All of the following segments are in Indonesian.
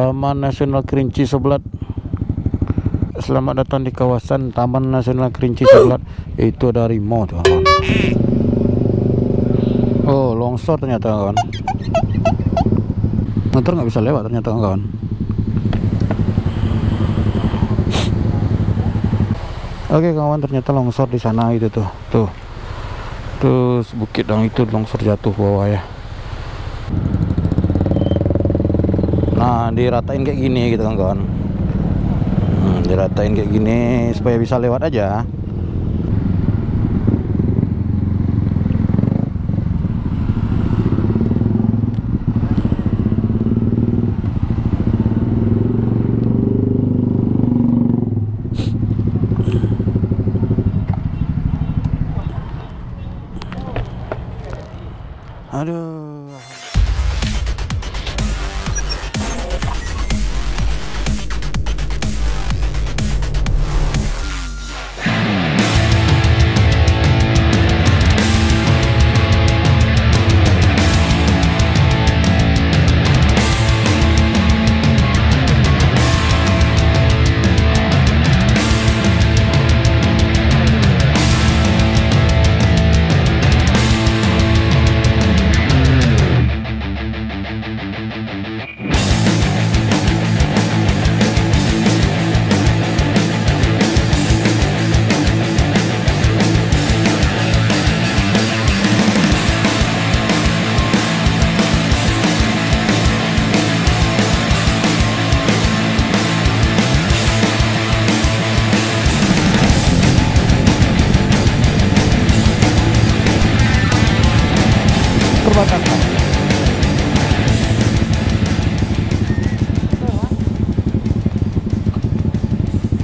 Taman Nasional Kerinci Seblat. Selamat datang di kawasan Taman Nasional Kerinci Seblat. Itu ada harimau tuh kawan. Oh, longsor ternyata kawan. Motor nggak bisa lewat ternyata kawan. Oke kawan, ternyata longsor di sana itu tuh. Terus bukit yang itu longsor jatuh bawah ya. Nah, diratain kayak gini gitu kan kawan. Diratain kayak gini supaya bisa lewat aja. Aduh.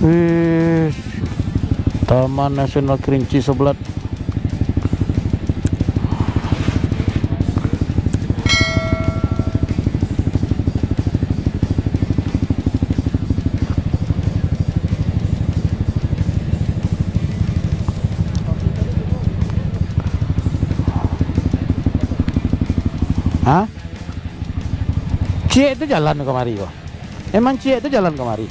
Wih, Taman Nasional Kerinci Seblat. Hah? Cie itu jalan kemari kok. Emang Cie itu jalan kemari?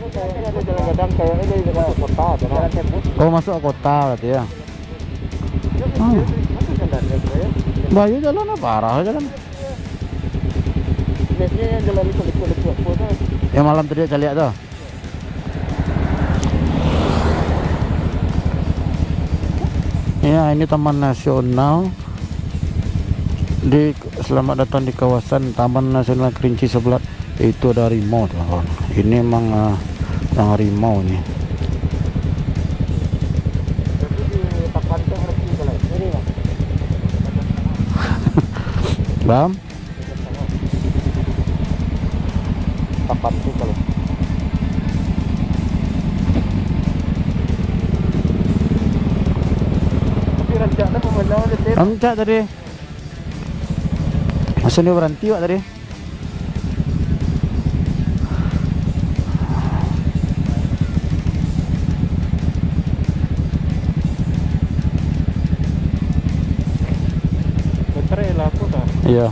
Kayaknya ada jalan gadang, kayaknya dia jalan kota, jalan tembus. Oh, masuk ke kota berarti ya. Bayu jalan apa arah jalan? Biasanya yang jalan itu dekat-dekat kota. Yang malam tadi saya lihat tuh. Ya, ini Taman Nasional. Selamat datang di kawasan Taman Nasional Kerinci Seblat. Itu ada harimau tuh kawan. Ini emang yang harimau nih. Bam? Kapan tuh kalau? Tapi rancaknya pemenang udah teh. Rancak tadi. Masa dia berhenti Pak tadi? Baterai lah aku dah. Iya,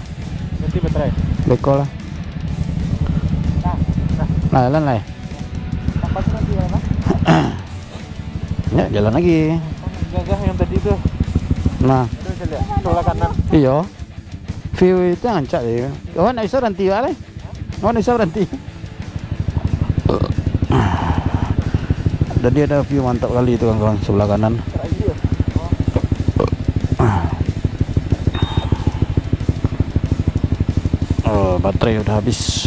Nanti baterai. beko lah. Nah, jalan lah ya. Kapan nanti jalan? Ya, jalan lagi. Gagah yang tadi tuh. Nah, Itu saya lihat sebelah kanan. iya. View itu ngancak deh. Kawan bisa berhenti Pak le. Kawan bisa berhenti. Dan dia ada view mantap kali itu kawan sebelah kanan. Oh, baterai udah habis.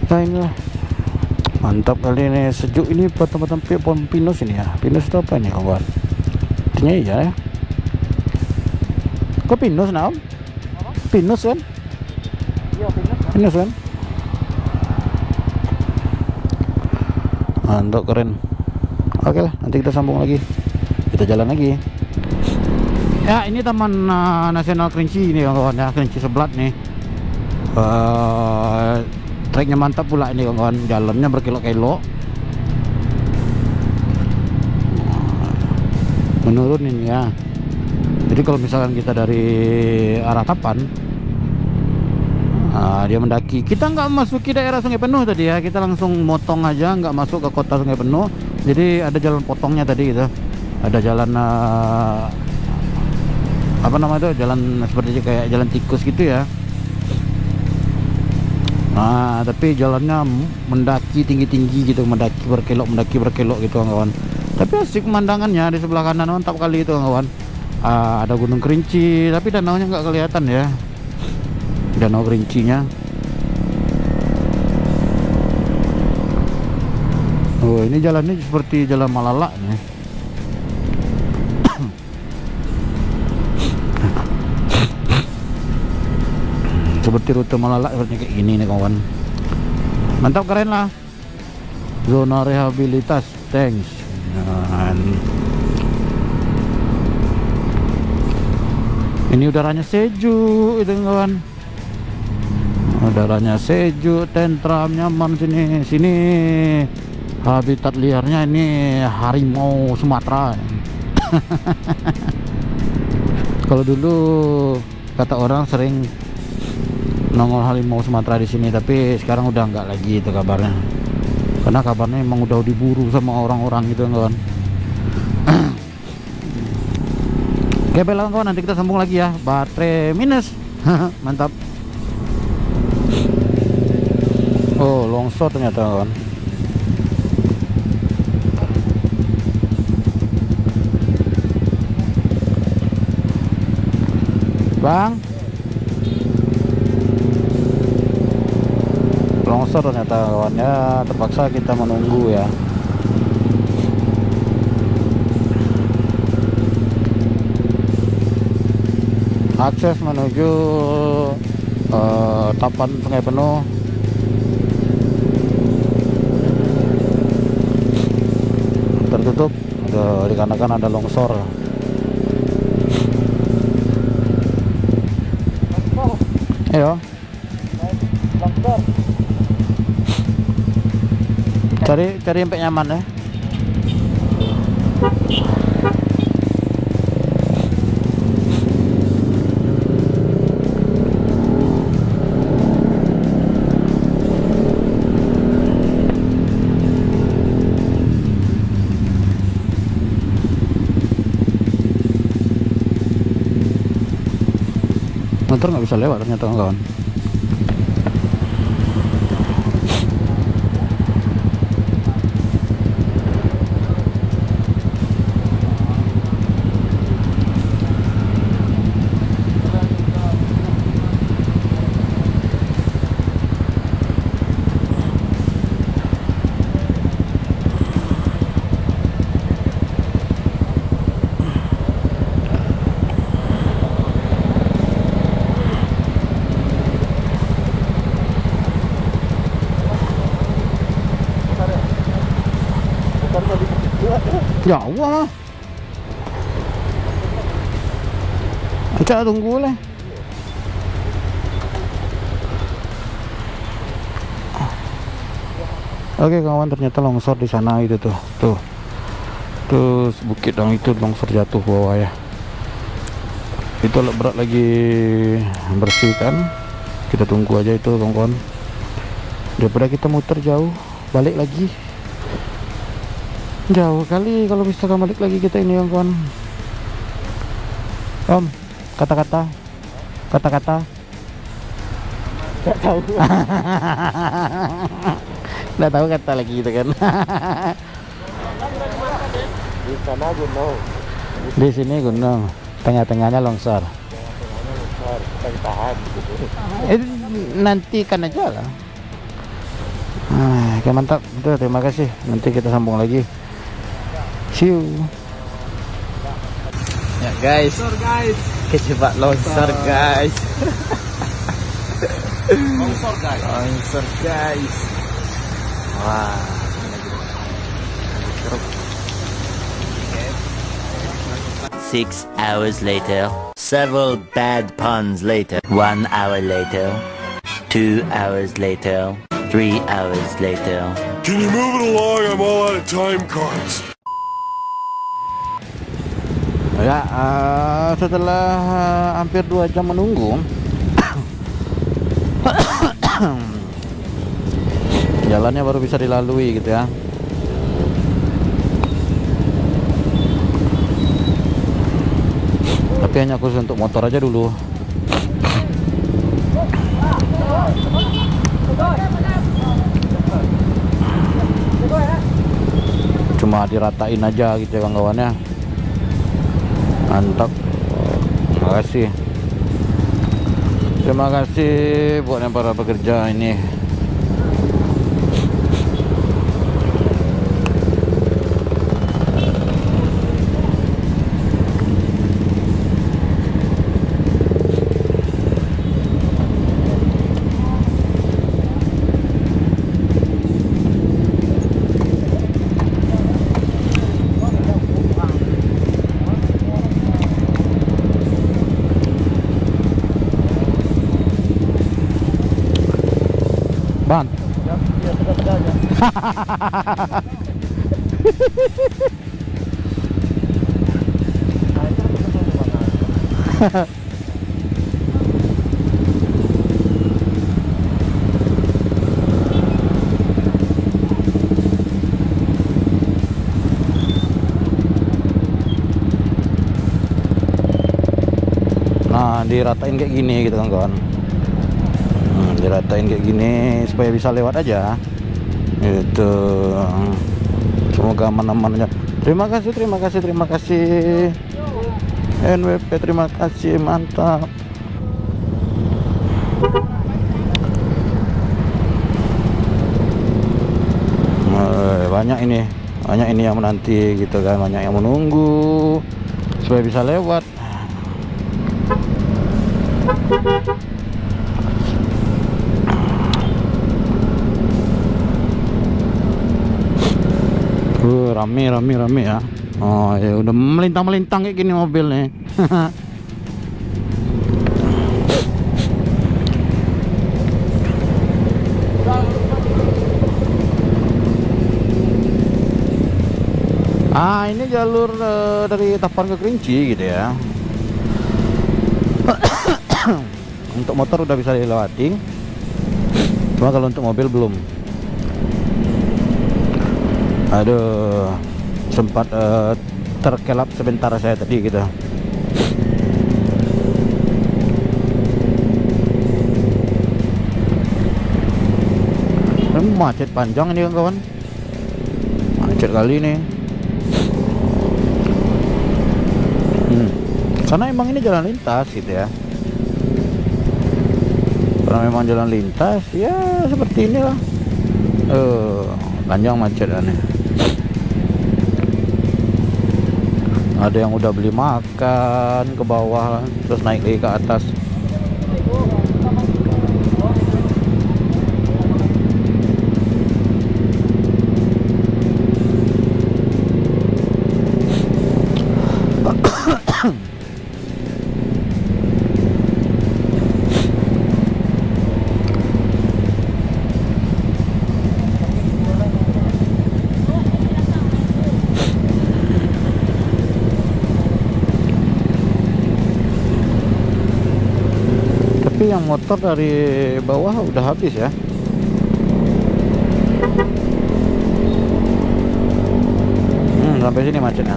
Nah, inilah mantap kali ini, sejuk ini batang-batang pohon pinus ini ya. Pinus itu apa ini kawan? Artinya iya ya. Kok pinus nah om? Pinus kan? Iya, pinus. Pinus kan? Mantap, keren. Oke lah, nanti kita sambung lagi. Kita jalan lagi. Ya, ini Taman Nasional Kerinci ini kawan ya, Kerinci Seblat nih. Treknya mantap pula ini kawan, jalannya berkelok-kelok. Menurun ini ya. Jadi Jadi kalau misalkan kita dari arah Tapan, dia mendaki, kita nggak masuki daerah Sungai Penuh tadi ya, kita langsung motong aja, nggak masuk ke kota Sungai Penuh. Jadi ada jalan potongnya tadi gitu, ada jalan apa namanya itu, jalan seperti kayak jalan tikus gitu ya. Nah, tapi jalannya mendaki tinggi-tinggi gitu, mendaki berkelok gitu kawan. Tapi asik pemandangannya, di sebelah kanan mantap kali itu kawan. Ada Gunung Kerinci, tapi danaunya nggak kelihatan ya, danau Kerincinya. Oh, ini jalannya seperti jalan Malala nih. Seperti rute Malala, seperti kayak gini nih kawan. Mantap, keren lah. Zona rehabilitas, thanks. Ini udaranya sejuk itu kawan. Udaranya sejuk, tentram, nyaman sini. Sini habitat liarnya ini harimau Sumatera. Kalau dulu kata orang sering nongol harimau Sumatera di sini, tapi sekarang udah nggak lagi itu kabarnya. Karena kabarnya emang udah diburu sama orang-orang gitu kawan. Oke baiklah kawan, nanti kita sambung lagi ya. Baterai minus. Mantap. Oh, longsor ternyata kawan. Bang, longsor ternyata kawan ya, terpaksa kita menunggu ya. Akses menuju Tapan Sungai Penuh tertutup dikarenakan ada longsor. Ayo, cari yang nyaman ya. Motor nggak bisa lewat ternyata kawan. Jauh mah. Kita tunggu lah. Oke kawan, ternyata longsor di sana itu tuh. Terus bukit yang itu longsor jatuh bawah ya. Itu alat berat lagi bersihkan. Kita tunggu aja itu kawan-kawan. Daripada kita muter jauh, balik lagi. Jauh kali kalau misalkan balik lagi kita ini kawan. Om, kata-kata nggak tahu. Nggak tahu kata lagi gitu kan. Di sana gunung, Di sini gunung, tengah-tengahnya longsor. kita tahan. Nanti kan aja lah. Oke mantap, itu terima kasih. Nanti kita sambung lagi. See you. Ya guys, kejebak longsor guys. Longsor guys. Wah. 6 hours later. Several bad puns later. 1 hour later. 2 hours later. 3 hours later. Can you move it along? I'm all out of time cards. Ya, setelah hampir 2 jam menunggu, jalannya baru bisa dilalui gitu ya. Tapi hanya khusus untuk motor aja dulu. Cuma diratain aja gitu ya kawan-kawan ya. Mantap. Terima kasih buat yang para pekerja ini. Bang. Ya, tega-tega aja. Nah, itu betul banget. Nah, diratain kayak gini gitu kan kawan. Diratain kayak gini supaya bisa lewat aja gitu. Semoga aman-aman aja. Terima kasih NWP, terima kasih, mantap. Banyak ini yang menanti gitu kan, banyak yang menunggu supaya bisa lewat. Rame ya. Oh ya, udah melintang kayak gini mobil nih. Ini jalur dari Tapan ke Kerinci gitu ya. Untuk motor udah bisa dilewati, cuma kalau untuk mobil belum. Aduh, sempat terkelap sebentar saya tadi gitu. Macet panjang ini kawan, macet kali ini. Karena emang ini jalan lintas gitu ya. Karena memang jalan lintas ya seperti inilah. Panjang macet aneh. Ada yang udah beli makan ke bawah terus naik lagi ke atas. Tapi yang motor dari bawah udah habis ya. Sampai sini macetnya.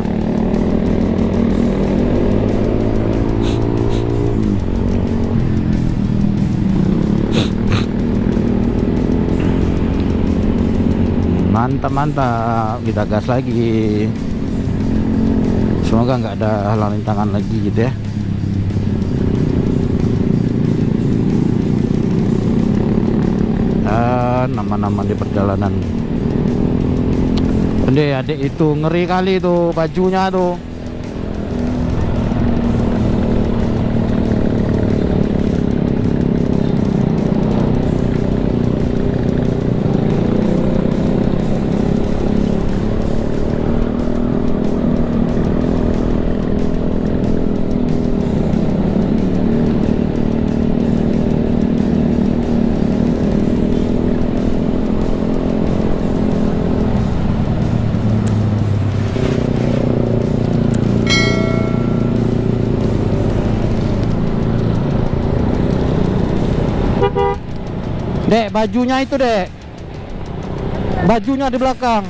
Mantap, kita gas lagi. Semoga nggak ada halang rintangan lagi gitu ya. Nama-nama di perjalanan. Adik itu ngeri kali tuh bajunya tuh. Dek, bajunya itu, Dek. Bajunya di belakang.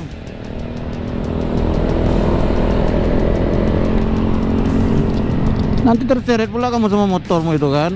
Nanti terseret pula kamu sama motormu itu kan.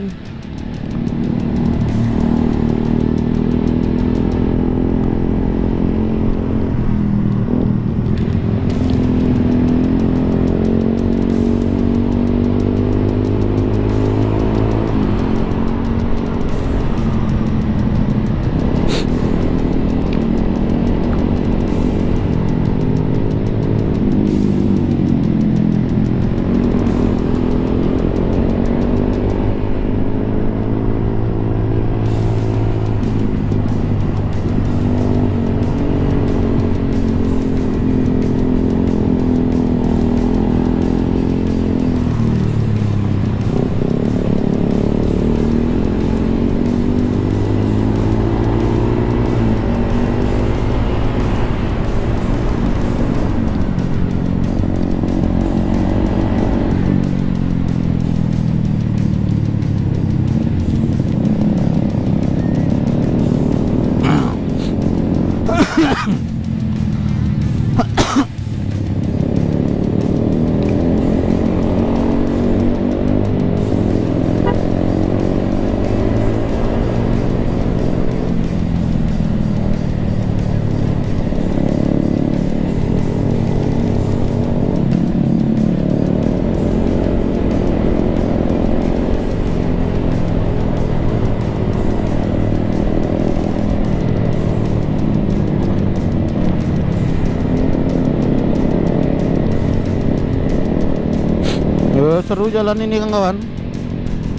Seru jalan ini kawan,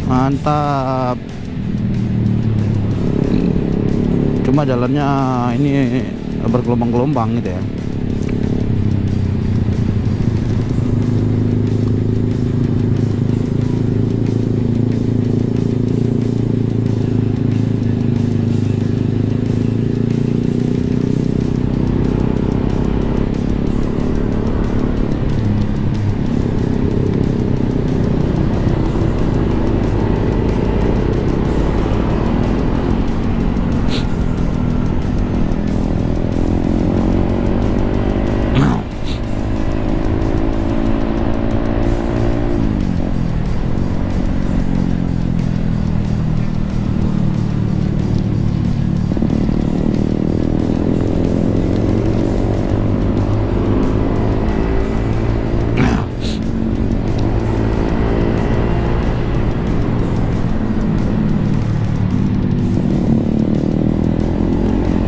mantap. Cuma jalannya ini bergelombang-gelombang gitu ya.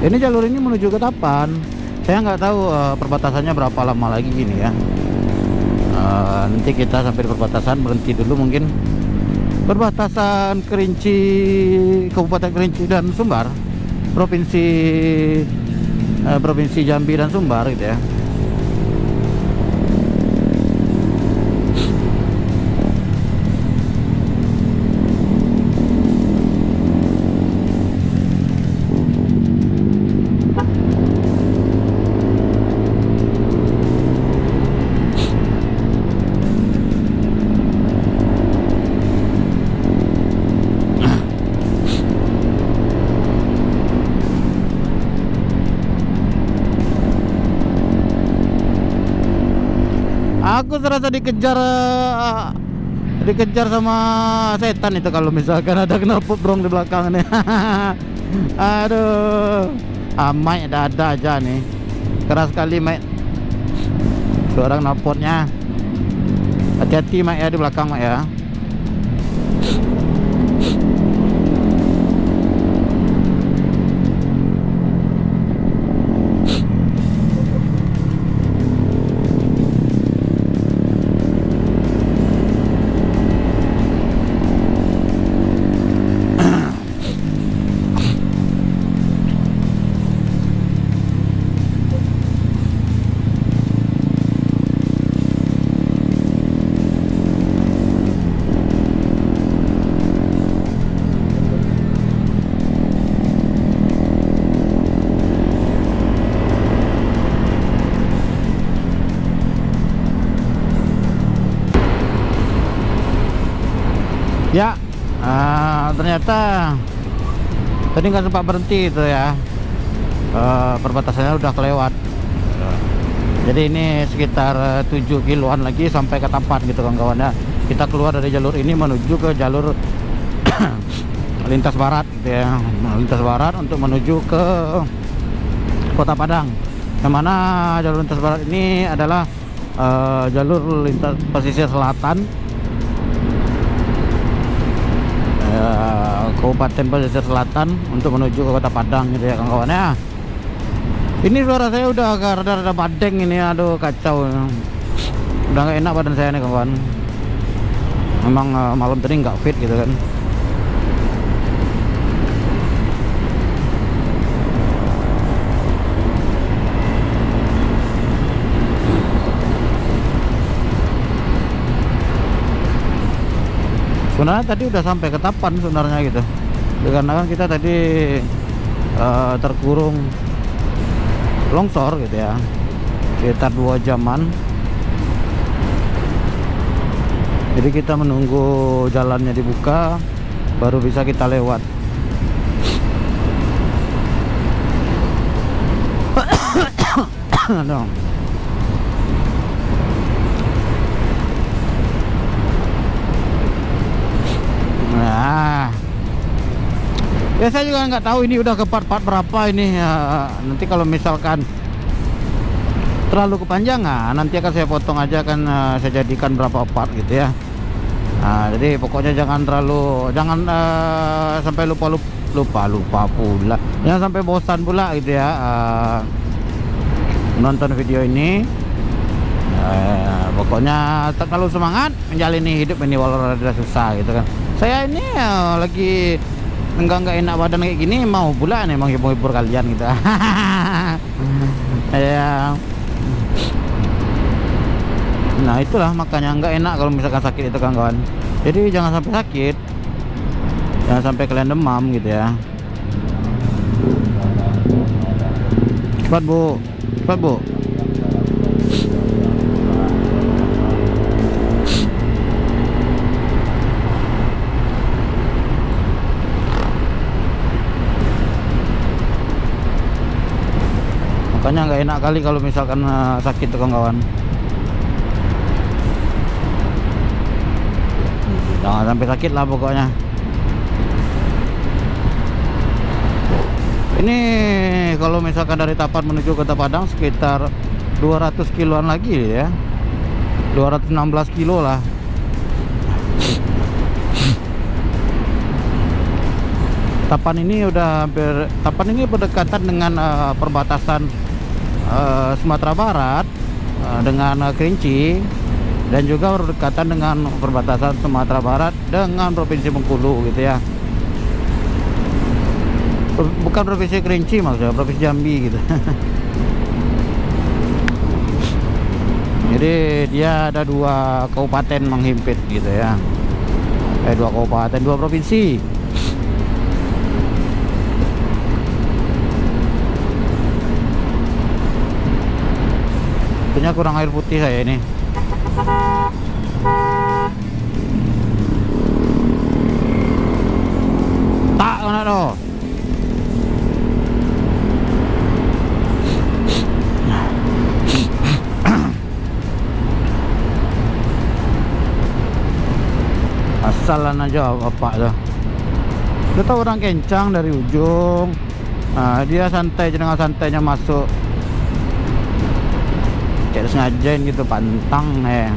Ini jalur ini menuju ke Tapan. Saya nggak tahu perbatasannya berapa lama lagi gini ya. Nanti kita sampai di perbatasan berhenti dulu mungkin. Perbatasan Kerinci, Kabupaten Kerinci dan Sumbar, Provinsi Jambi dan Sumbar gitu ya. Aku serasa dikejar sama setan itu kalau misalkan ada knalpot brong di belakang nih. Aduh, Mike ada aja nih, keras sekali Mike suara knalpotnya. Hati-hati Mike ya di belakang Mike ya. Ya, ternyata Tadi nggak sempat berhenti itu ya, perbatasannya udah kelewat. Jadi ini sekitar 7 kiloan lagi sampai ke Tapan gitu kawan-kawan ya. Kita keluar dari jalur ini menuju ke jalur lintas barat gitu ya, lintas barat untuk menuju ke Kota Padang. Yang mana jalur lintas barat ini adalah jalur lintas pesisir selatan, Kabupaten Pesisir Selatan untuk menuju ke Kota Padang gitu ya kawan-kawan ya. Ini suara saya udah agak rada-rada badeng ini, aduh kacau. Udah gak enak badan saya nih kawan. Memang malam tadi nggak fit gitu kan. Sebenarnya tadi udah sampai ke Tapan sebenarnya gitu. Karena kan kita tadi terkurung longsor gitu ya, sekitar 2 jaman. Jadi kita menunggu jalannya dibuka baru bisa kita lewat. Nah, ya saya juga nggak tahu ini udah ke part-part berapa ini ya. Nanti kalau misalkan terlalu kepanjangan, nanti akan saya potong aja, kan saya jadikan berapa part gitu ya. Nah, jadi pokoknya jangan sampai lupa pula, jangan sampai bosan pula gitu ya nonton video ini. Pokoknya terlalu semangat menjalani hidup ini walau rada susah gitu kan. Saya ini lagi nggak enak badan kayak gini, mau pula nih menghibur kalian gitu. Ya. Nah itulah makanya nggak enak kalau misalkan sakit itu kan kawan. Jadi jangan sampai sakit, jangan sampai kalian demam gitu ya. Cepat bu, cepat bu. Makanya nggak enak kali kalau misalkan sakit tuh kawan-kawan. Jangan sampai sakit lah pokoknya. Ini kalau misalkan dari Tapan menuju Kota Padang sekitar 200 kiloan lagi ya, 216 kilo lah. Tapan ini udah hampir, Tapan ini berdekatan dengan perbatasan Sumatera Barat dengan Kerinci, dan juga berdekatan dengan perbatasan Sumatera Barat dengan Provinsi Bengkulu gitu ya. Bukan Provinsi Kerinci maksudnya, Provinsi Jambi gitu. Jadi dia ada 2 kabupaten menghimpit gitu ya, 2 kabupaten 2 provinsi. Sepertinya kurang air putih saya ini. Tak mana tuh? Asalan aja bapak tuh. Kita orang kencang dari ujung. Nah, dia santai, dengan santainya masuk. Kayak sengajain gitu, pantang ya.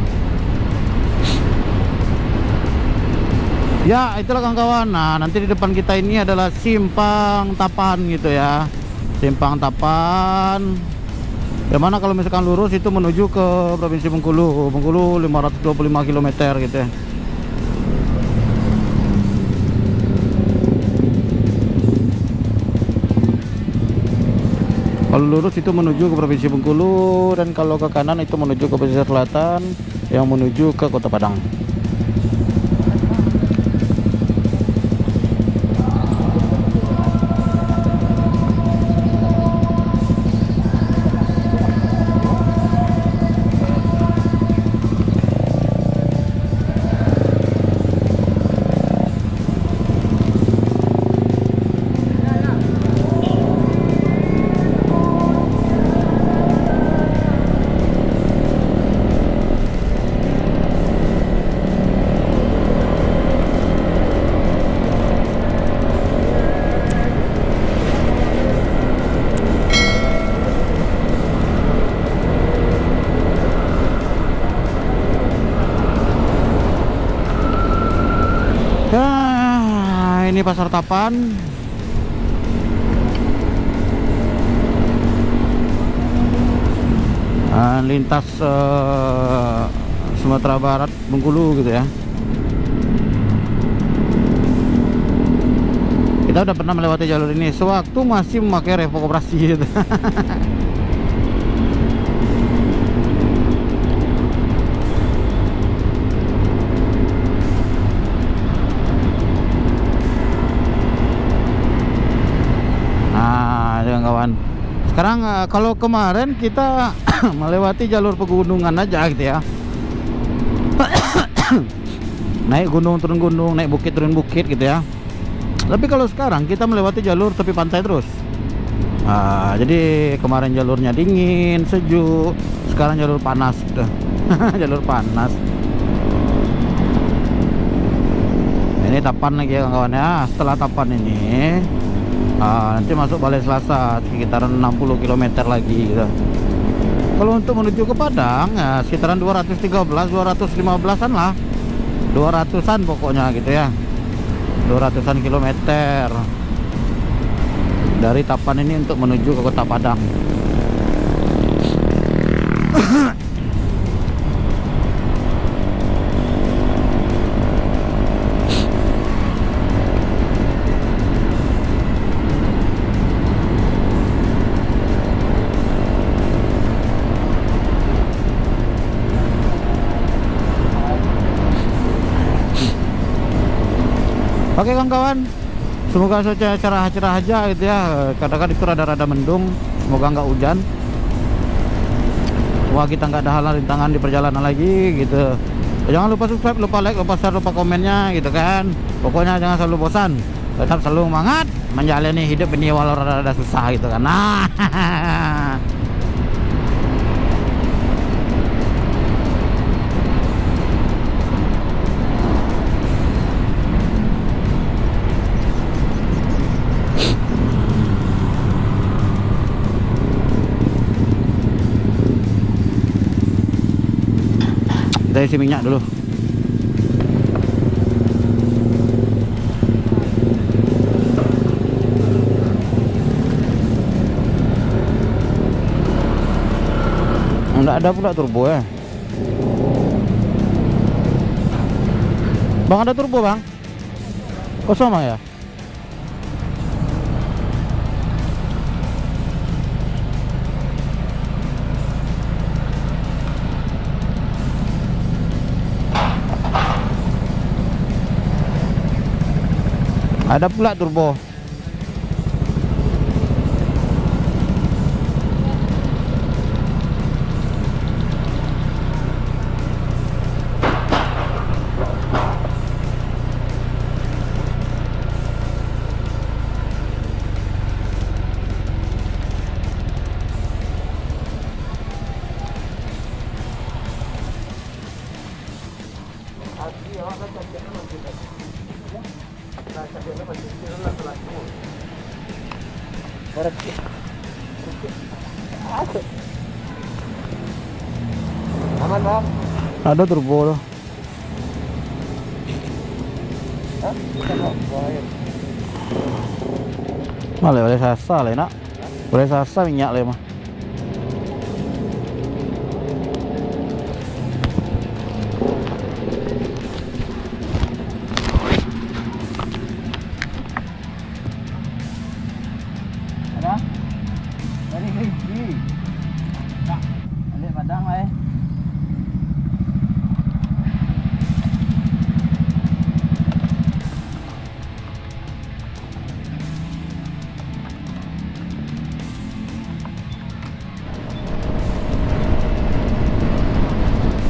Itulah kawan-kawan. Nah nanti di depan kita ini adalah Simpang Tapan gitu ya, Simpang Tapan, yang mana kalau misalkan lurus itu menuju ke Provinsi Bengkulu 525 km gitu ya. Kalau lurus itu menuju ke Provinsi Bengkulu, dan kalau ke kanan itu menuju ke pesisir selatan yang menuju ke Kota Padang. ini Pasar Tapan. Lintas Sumatera Barat Bengkulu gitu ya. Kita udah pernah melewati jalur ini sewaktu masih memakai Revo Koperasi gitu. Nah, kawan. Sekarang kalau kemarin kita melewati jalur pegunungan aja gitu ya. Naik gunung turun gunung, naik bukit turun bukit gitu ya. Tapi kalau sekarang kita melewati jalur tepi pantai terus. Nah, jadi kemarin jalurnya dingin, sejuk, sekarang jalur panas gitu. Jalur panas. Ini Tapan lagi ya kawan ya. Setelah Tapan ini nanti masuk Balai Selasa sekitaran 60 km lagi gitu. Kalau untuk menuju ke Padang ya sekitaran 213, 215an lah. 200an pokoknya gitu ya. 200an kilometer dari Tapan ini untuk menuju ke Kota Padang. Oke kawan-kawan, semoga cuaca cerah-cerah aja gitu ya. Kadang-kadang itu rada-rada mendung, semoga nggak hujan. Wah, kita nggak ada hal rintangan di perjalanan lagi gitu. Jangan lupa subscribe, lupa like, lupa share, lupa komennya gitu kan. Pokoknya jangan selalu bosan, tetap selalu semangat menjalani hidup ini walau rada-rada susah gitu kan. Nah. Kita isi minyak dulu. Enggak ada pula turbo ya. Bang, ada turbo bang? Kosong bang ya? Ada pula turbo. Aman bang? Ada turbo loh. Hah? Boleh sasa lah nak. Boleh sasa minyak lah mah. Ada? Dari Kerinci. Tak, balik Padang lah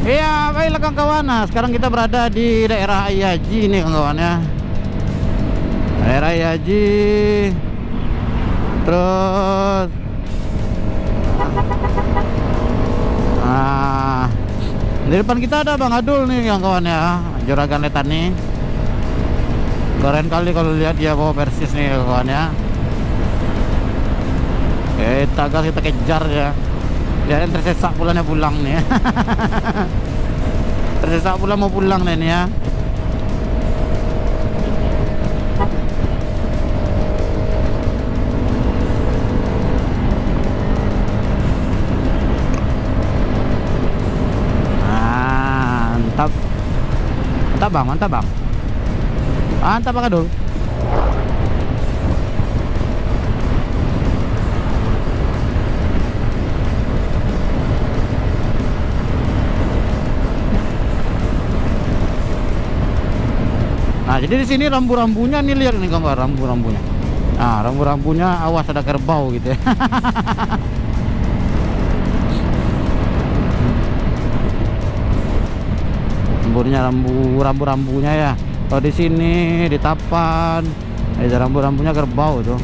Iya, baiklah kawan-kawan. Nah, sekarang kita berada di daerah Ayaji nih kawan-kawan ya. Daerah Ayaji. Terus nah, di depan kita ada Bang Adul nih kawan-kawan ya. Juragan Letani. Keren kali kalau lihat dia bawa Persis nih kawan ya. Kita gas, kita kejar ya. Dia tersesak pulangnya pulang nih. Tersesak pula mau pulang nih ya. Mantap bang, mantap bang. Mantap bang Adul. Nah, jadi di sini rambu-rambunya nih, lihat nih gambar rambu-rambunya. Nah, rambu-rambunya awas ada kerbau gitu ya. Rambu-rambunya ya. Kalau di sini di Tapan ada rambu-rambunya kerbau tuh.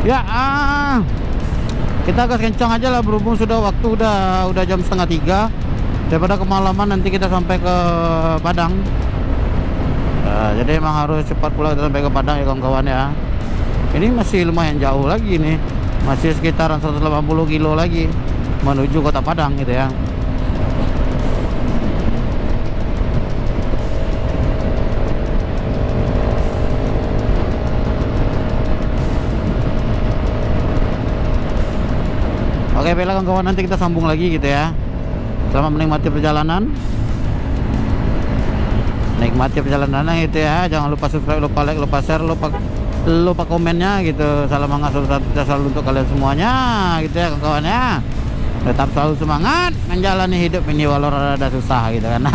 Ya, kita gas kencang aja lah, berhubung waktu udah jam 2:30, daripada kemalaman nanti kita sampai ke Padang. Jadi emang harus cepat pula kita sampai ke Padang ya kawan-kawan ya. Ini masih lumayan jauh lagi nih, masih sekitaran 180 kilo lagi menuju kota Padang gitu ya. Oke, baiklah kawan-kawan, nanti kita sambung lagi gitu ya. Selamat menikmati perjalanan. Nikmati perjalanannya gitu ya. Jangan lupa subscribe, lupa like, lupa share, lupa komennya gitu. Salam hangat selalu untuk kalian semuanya gitu ya kawan-kawan ya. Tetap selalu semangat menjalani hidup ini walau rada susah gitu kan.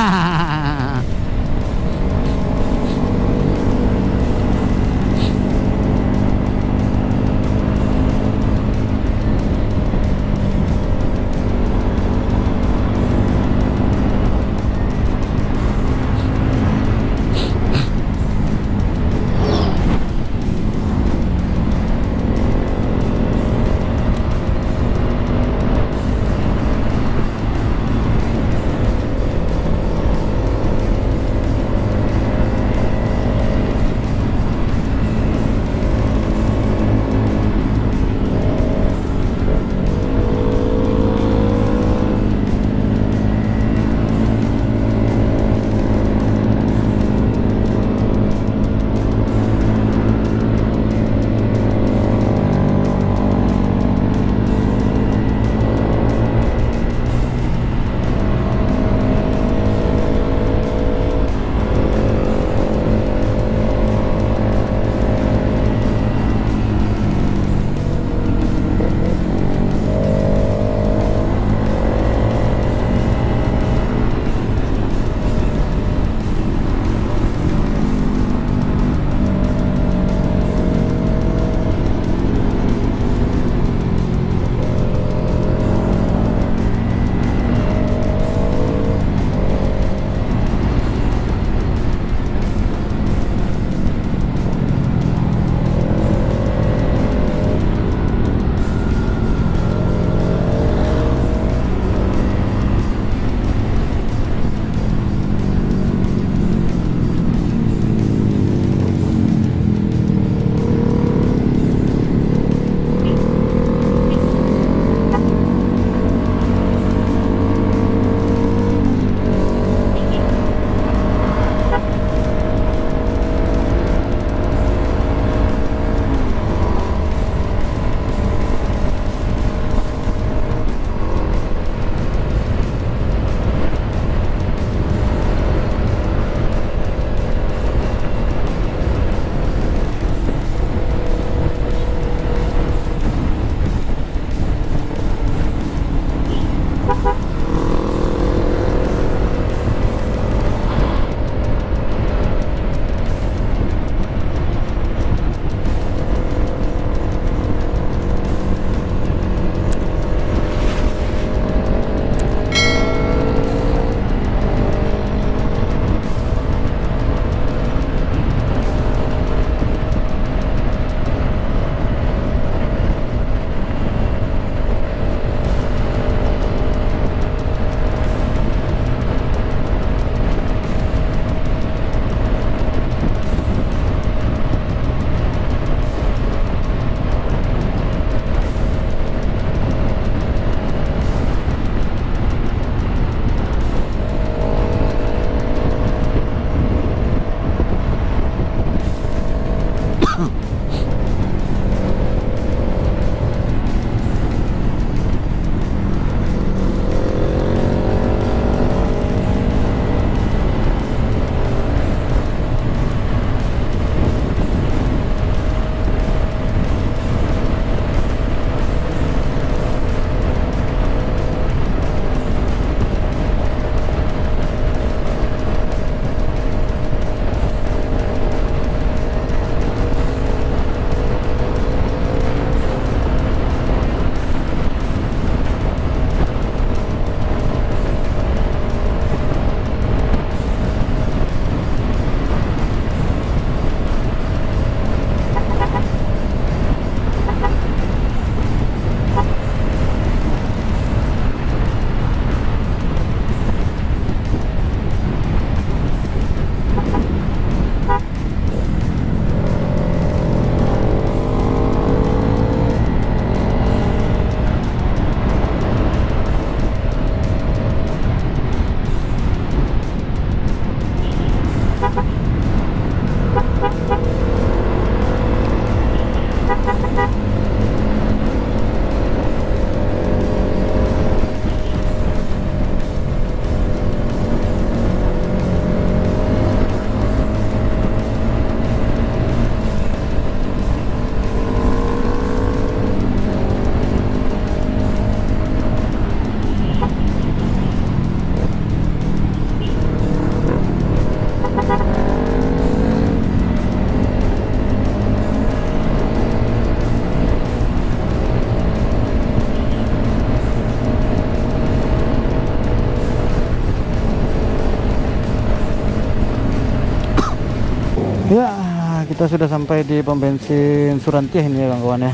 kita sudah sampai di pom bensin Surantiah ini ya kawan-kawan ya.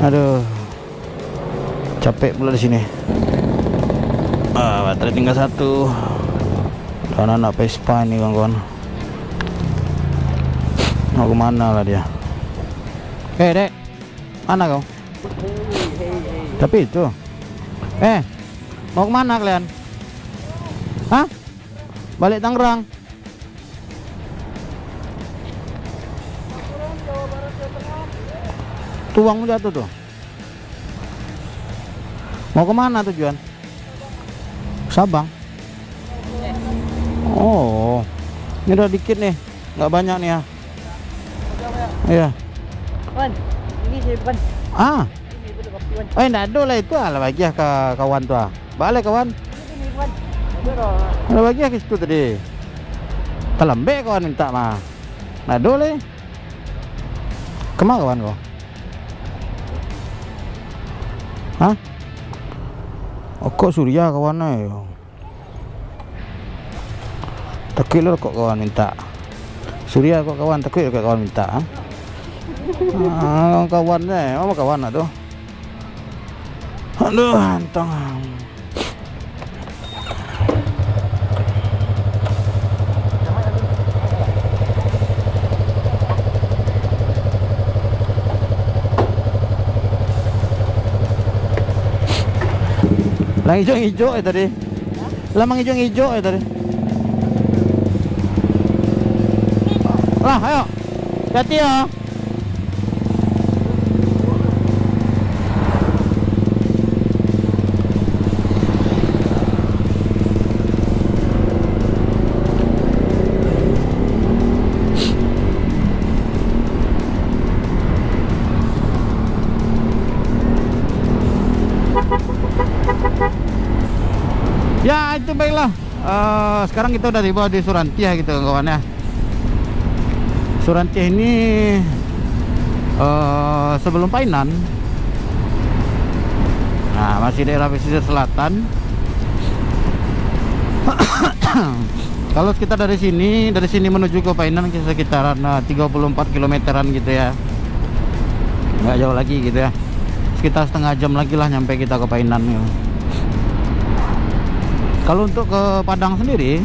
Aduh, capek pula di sini. Baterai tinggal 1. Dan anak Vespa ini kawan-kawan. Mau kemana lah dia? Dek, mana kau? Tapi itu, mau kemana kalian? Hah? Balik Tangerang? Tuang jatuh tuh. Mau kemana tujuan? Sabang. Oh, ini udah dikit nih, nggak banyak nih ya. Iya. Wan, ini saya bukan. Enggak ada lah itu lah bagi ke kawan tuh. Balik kawan. Ini Wan. Ada bagi ke situ tadi. Pelembek kawan minta mah. Nah dole. Kemana kawan kau? Hah? Oh, kok Surya kawannya? Takut lo kok kawan minta. Surya kok kawan takut kok kawan minta. Kawannya, apa kawan tuh? Aduh, antang. Lang hijau-hijau ya tadi. Lamang hijau-hijau ya tadi. Lah, ayo. Hati ya. Ya itu baiklah. Sekarang kita udah tiba di Surantiah gitu kawan ya. Surantiah ini sebelum Painan. Nah, masih daerah pesisir selatan. Kalau kita dari sini menuju ke Painan sekitaran 34 kilometeran gitu ya. Nggak jauh lagi gitu ya. Sekitar setengah jam lagi lah nyampe kita ke Painan gitu. Kalau untuk ke Padang sendiri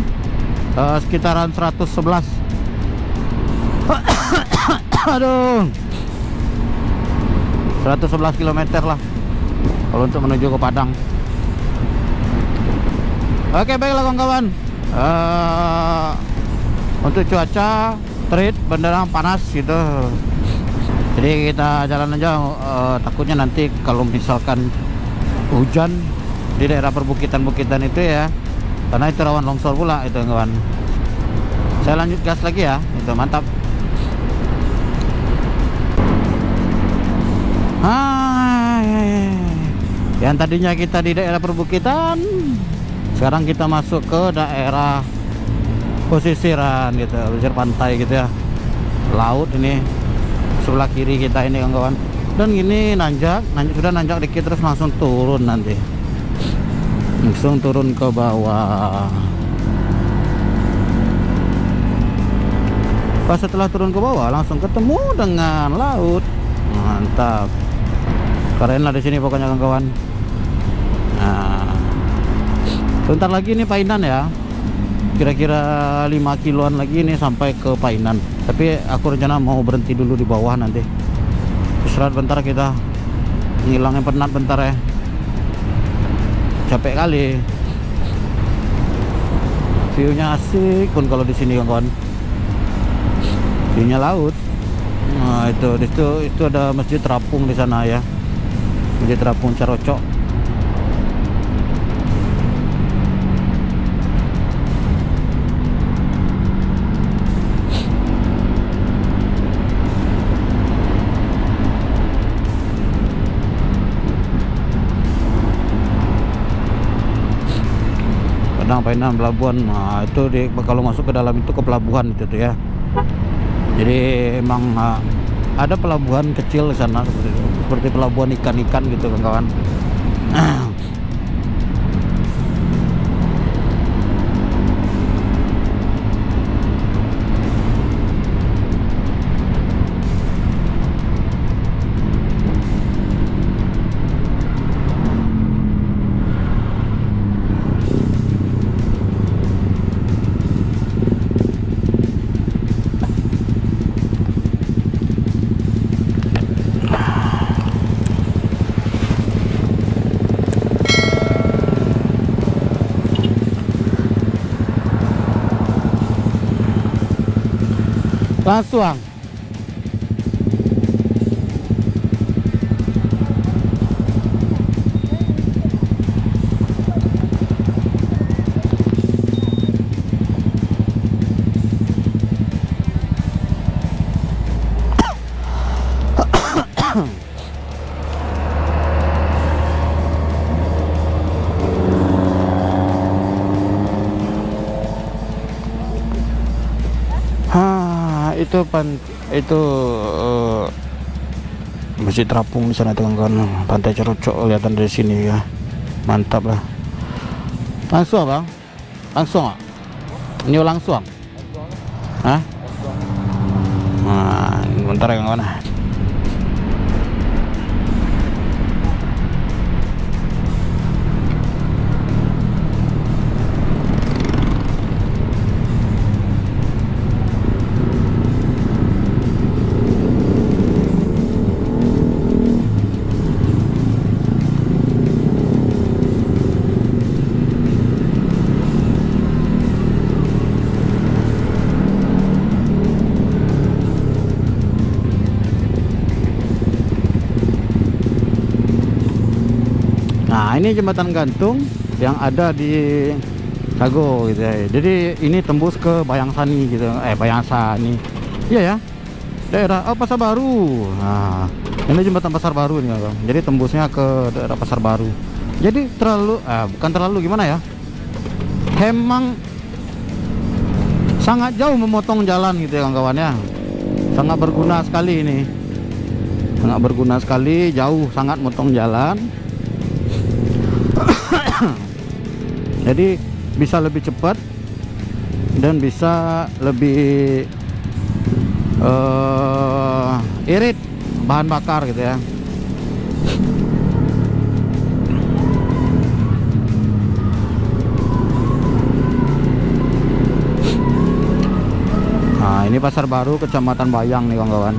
sekitaran 111. Aduh, 111 km lah kalau untuk menuju ke Padang. Oke, baiklah kawan-kawan. Untuk cuaca terik, beneran panas gitu. Jadi kita jalan aja. Takutnya nanti kalau misalkan hujan di daerah perbukitan-bukitan itu ya, karena itu rawan longsor pula itu kawan. Saya lanjut gas lagi ya, itu mantap. Yang tadinya kita di daerah perbukitan, sekarang kita masuk ke daerah pesisiran gitu, pesisir pantai gitu ya. Laut ini sebelah kiri kita ini kawan-kawan. Dan gini nanjak sudah nanjak dikit terus langsung turun nanti. Langsung turun ke bawah. Pas setelah turun ke bawah langsung ketemu dengan laut. Mantap. Keren lah di sini pokoknya kawan-kawan. Nah, sebentar lagi ini Painan ya. Kira-kira 5 kiloan lagi ini sampai ke Painan. Tapi aku rencana mau berhenti dulu di bawah nanti. Istirahat bentar kita. Ngilangin penat bentar ya. Capek kali. View-nya asik pun kalau di sini kawan. View-nya laut. Nah, itu ada masjid terapung di sana ya. Masjid terapung Carocok. Painan pelabuhan. Nah, itu kalau masuk ke dalam itu ke pelabuhan itu tuh ya. Jadi emang ada pelabuhan kecil di sana seperti pelabuhan ikan-ikan gitu kawan-kawan. Langsung. Itu Masjid Terapung di sana teman-teman. Pantai Cerocok kelihatan dari sini ya. Mantap lah. Langsung bang? Langsung ah? Ini langsung? Hah? Nah, bentar ya kawan. Nah, ini jembatan gantung yang ada di Sago gitu ya. Jadi ini tembus ke Bayangsani gitu. Bayangsani. Iya ya. Daerah Pasar Baru. Nah, ini jembatan Pasar Baru nih, Bang. Jadi tembusnya ke daerah Pasar Baru. Jadi bukan terlalu gimana ya? Emang sangat jauh memotong jalan gitu ya kawan-kawan ya. Sangat berguna sekali ini. Sangat berguna sekali, jauh sangat motong jalan. Jadi bisa lebih cepat dan bisa lebih irit bahan bakar gitu ya. Nah, ini Pasar Baru Kecamatan Bayang nih kawan-kawan.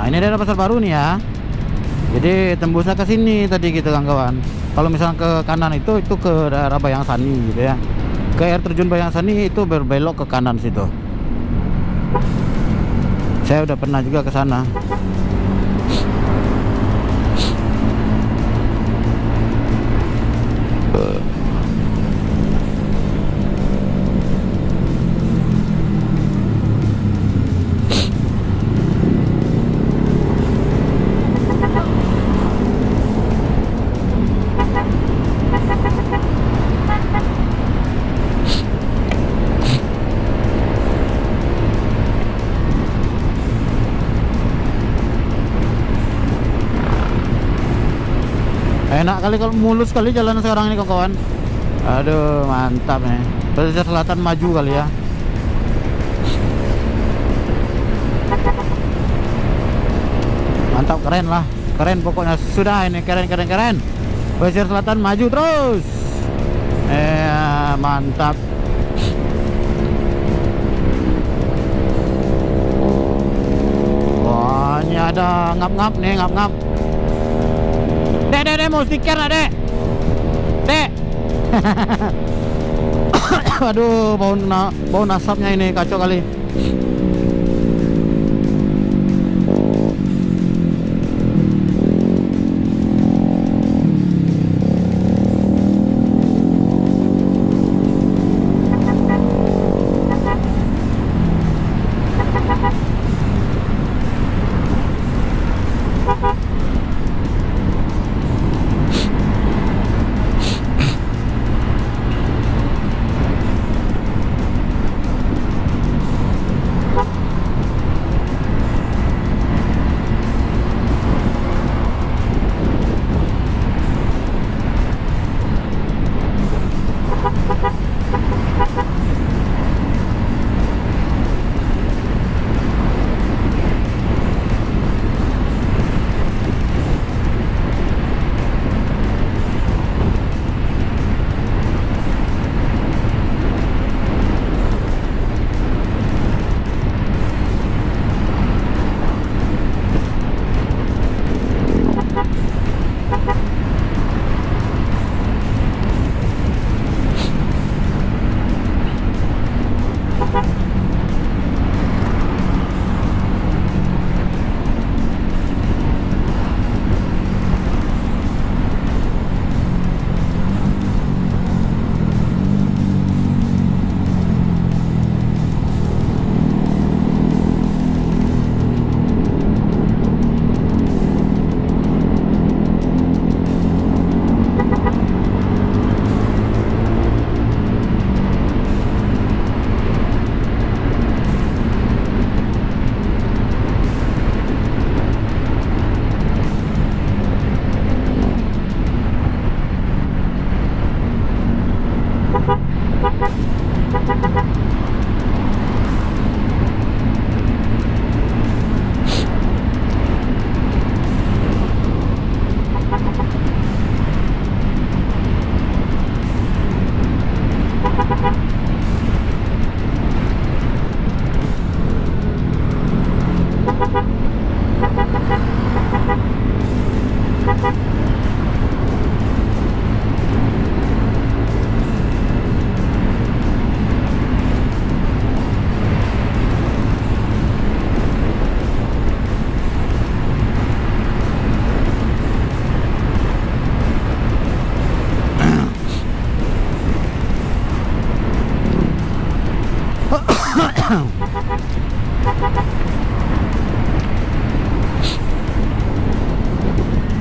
Ini daerah Pasar Baru nih ya. Jadi tembusnya ke sini tadi gitu kawan-kawan. Kalau misalnya ke kanan itu ke daerah Bayangsani gitu ya. Ke air terjun Bayangsani itu berbelok ke kanan situ. Saya udah pernah juga ke sana. Enak kali kalau mulus kali jalan sekarang ini kawan-kawan. Aduh, mantap nih. Pesisir Selatan maju kali ya. Mantap, keren lah. Keren pokoknya, sudah ini keren. Pesisir Selatan maju terus. Mantap. Wah, ini ada ngap-ngap nih, ngap-ngap. Dek, mau stiker lah, Dek. Aduh, bau nasabnya ini kacau kali.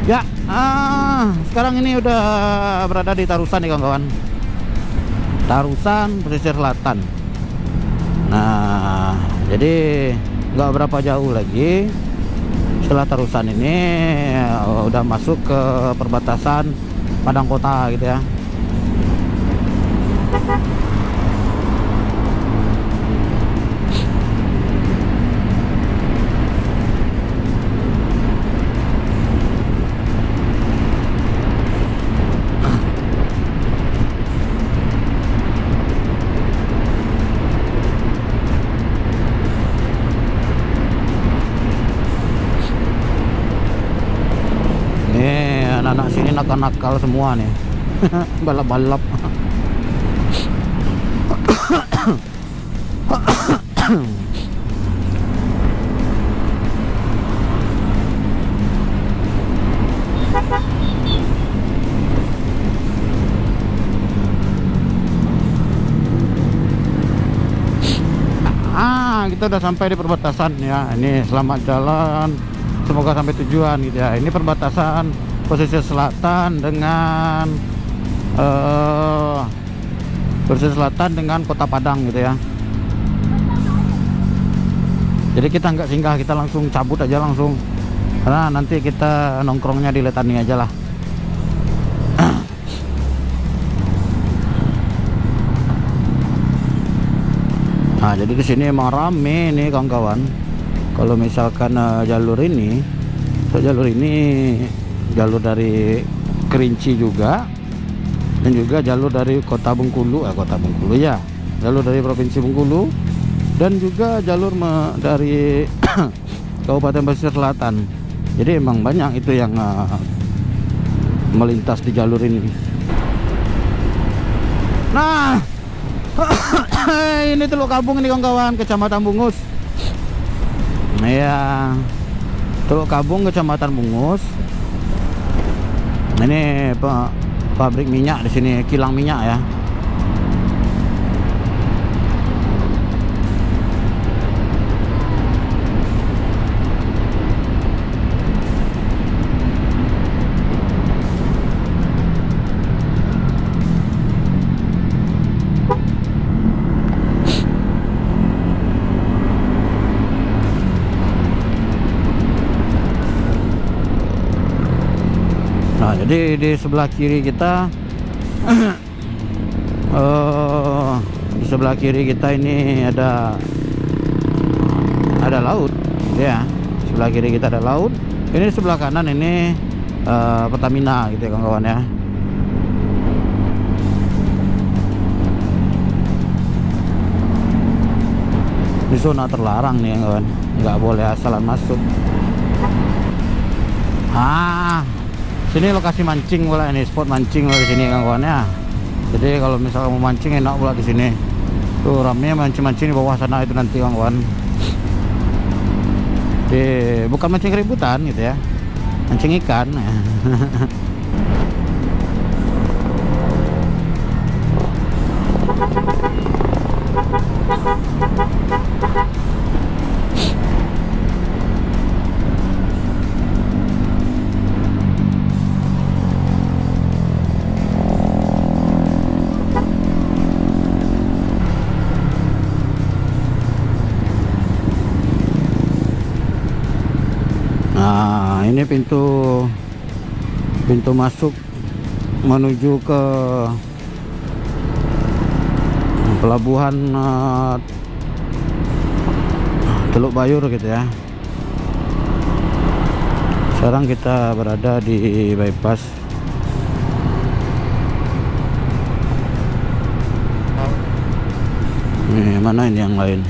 Ya, sekarang ini udah berada di Tarusan nih kawan-kawan. Tarusan pesisir selatan. Nah, jadi nggak berapa jauh lagi setelah Tarusan ini udah masuk ke perbatasan Padang Kota gitu ya. Anak-anak sini nakal-nakal semua nih. Balap-balap. Kita udah sampai di perbatasan ya. Ini selamat jalan, semoga sampai tujuan gitu ya. Ini perbatasan pesisir selatan dengan pesisir selatan dengan Kota Padang gitu ya. Jadi kita nggak singgah, kita langsung cabut aja langsung, karena nanti kita nongkrongnya di Letani aja lah. Nah, jadi di sini emang rame nih kawan-kawan. Kalau misalkan jalur ini jalur dari Kerinci juga, dan juga jalur dari Kota Bengkulu, ya, jalur dari Provinsi Bengkulu, dan juga jalur dari Kabupaten Pesisir Selatan. Jadi emang banyak itu yang melintas di jalur ini. Nah, ini Teluk Kabung ini kawan-kawan, Kecamatan Bungus. Ya, Teluk Kabung, Kecamatan Bungus. Ini pabrik minyak di sini, kilang minyak ya. Nah, jadi di sebelah kiri kita di sebelah kiri kita ini ada laut ya. Sebelah kiri kita ada laut. Ini sebelah kanan ini Pertamina gitu ya kawan-kawan ya. Di zona terlarang nih kawan, nggak boleh asalan masuk. Sini lokasi mancing pula, ini spot mancing di sini kawan-kawan ya. Jadi kalau misalnya mau mancing enak pula di sini. Tuh ramenya mancing-mancing di bawah sana itu nanti kawan-kawan. Bukan mancing keributan gitu ya, mancing ikan. Nah, ini pintu masuk menuju ke pelabuhan Teluk Bayur gitu ya. Sekarang kita berada di bypass. Nih, mana ini yang lain?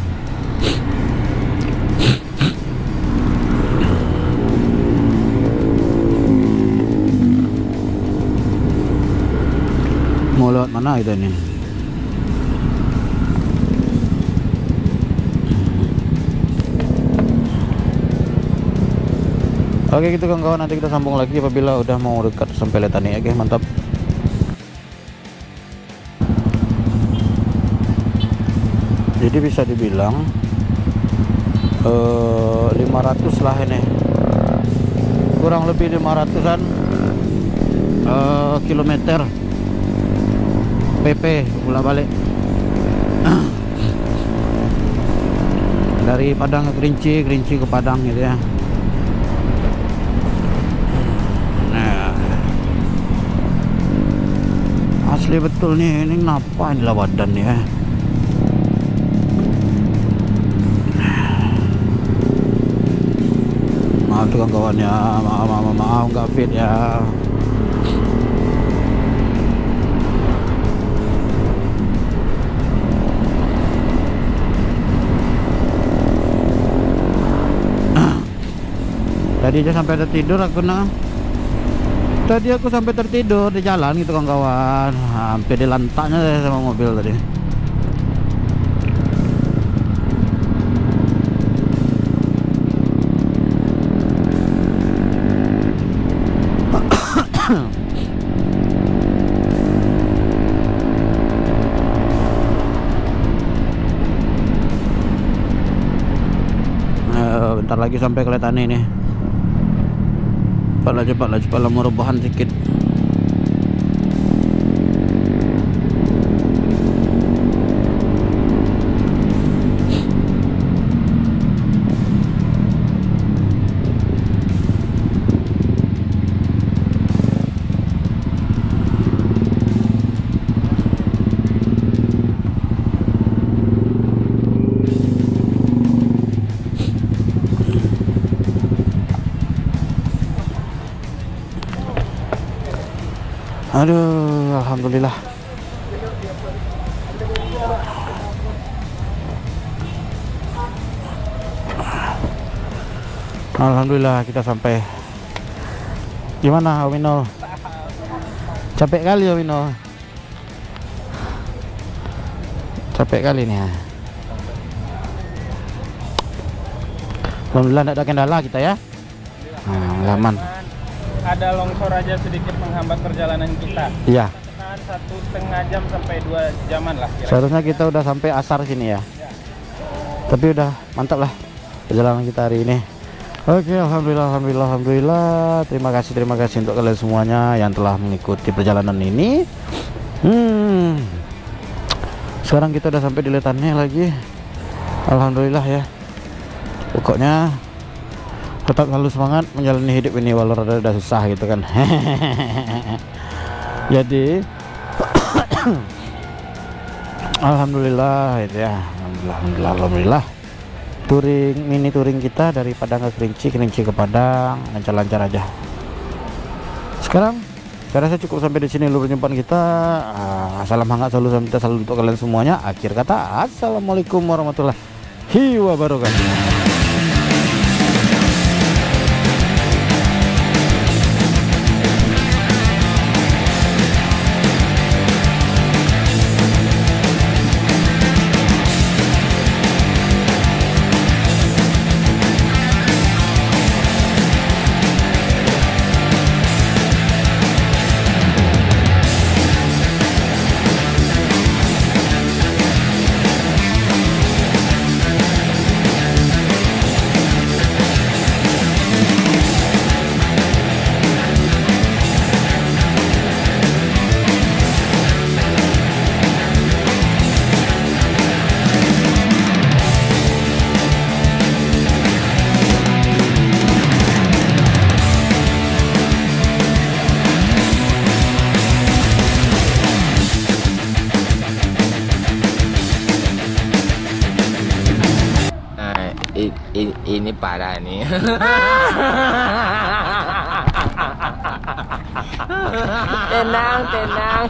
Mau lewat mana kita ini? Oke gitu kawan-kawan, nanti kita sambung lagi apabila udah mau dekat sampai Letani. Oke, mantap. Jadi bisa dibilang 500 lah ini kurang lebih 500-an kilometer PP bolak balik dari Padang ke Kerinci, Kerinci ke Padang gitu ya. Nah, asli betul nih, ini kenapa ini Lawadan ya. Maaf tuh kawan-kawan ya, maaf nggak fit ya. Tadi aja sampai tertidur aku nah. Tadi aku sampai tertidur di jalan gitu kawan-kawan. Hampir dilantaknya saya sama mobil tadi. Bentar lagi sampai kelihatan ini. Cepatlah mau rebahan sedikit. Aduh, alhamdulillah. Alhamdulillah kita sampai. Gimana Wino? Capek kali ya Wino. Capek kali nih ya. Alhamdulillah tidak ada kendala kita ya. Nah, aman. Ada longsor aja sedikit menghambat perjalanan kita. Iya. Tahan 1,5 jam sampai 2 jaman lah kira-kira. Seharusnya kita udah sampai asar sini ya. Tapi udah mantap lah perjalanan kita hari ini. Oke, alhamdulillah. Terima kasih untuk kalian semuanya yang telah mengikuti perjalanan ini. Sekarang kita udah sampai di Letane lagi. Alhamdulillah ya. Pokoknya tetap selalu semangat menjalani hidup ini walau rada susah gitu kan. Jadi alhamdulillah itu ya. Alhamdulillah. Mini touring kita dari Padang ke Kerinci, Kerinci ke Padang lancar-lancar aja. Sekarang saya rasa cukup sampai di sini dulu perjumpaan kita. Salam hangat selalu untuk kalian semuanya. Akhir kata, assalamualaikum warahmatullahi wabarakatuh. Ini parah nih. Tenang. Tenang.